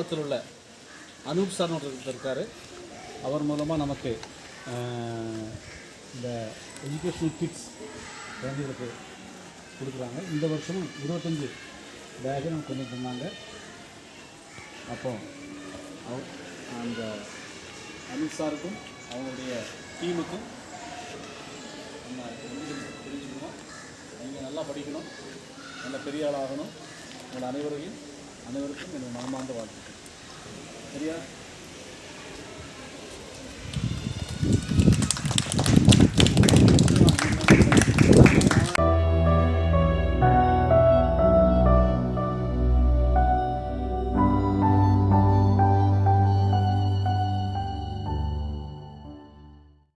கும்பகோணத்தில் உள்ள அனூப் சார்னு ஒருத்தர் இருக்கார். அவர் மூலமாக நமக்கு இந்த எஜுகேஷ்னல் கிட்ஸ் குழந்தைகளுக்கு கொடுக்குறாங்க. இந்த வருஷமும் 25 பேக்கு நம்ம கொண்டு தந்தாங்க. அப்போ அந்த அனூப் சாருக்கும் அவங்களுடைய டீமுக்கும் நம்ம தெரிஞ்சுக்கணும். நீங்கள் நல்லா படிக்கணும், நல்ல பெரிய ஆளாகணும். உங்கள் அனைவருக்கும் என்னோட மனமார்ந்த வாழ்த்துக்கள். சரியா?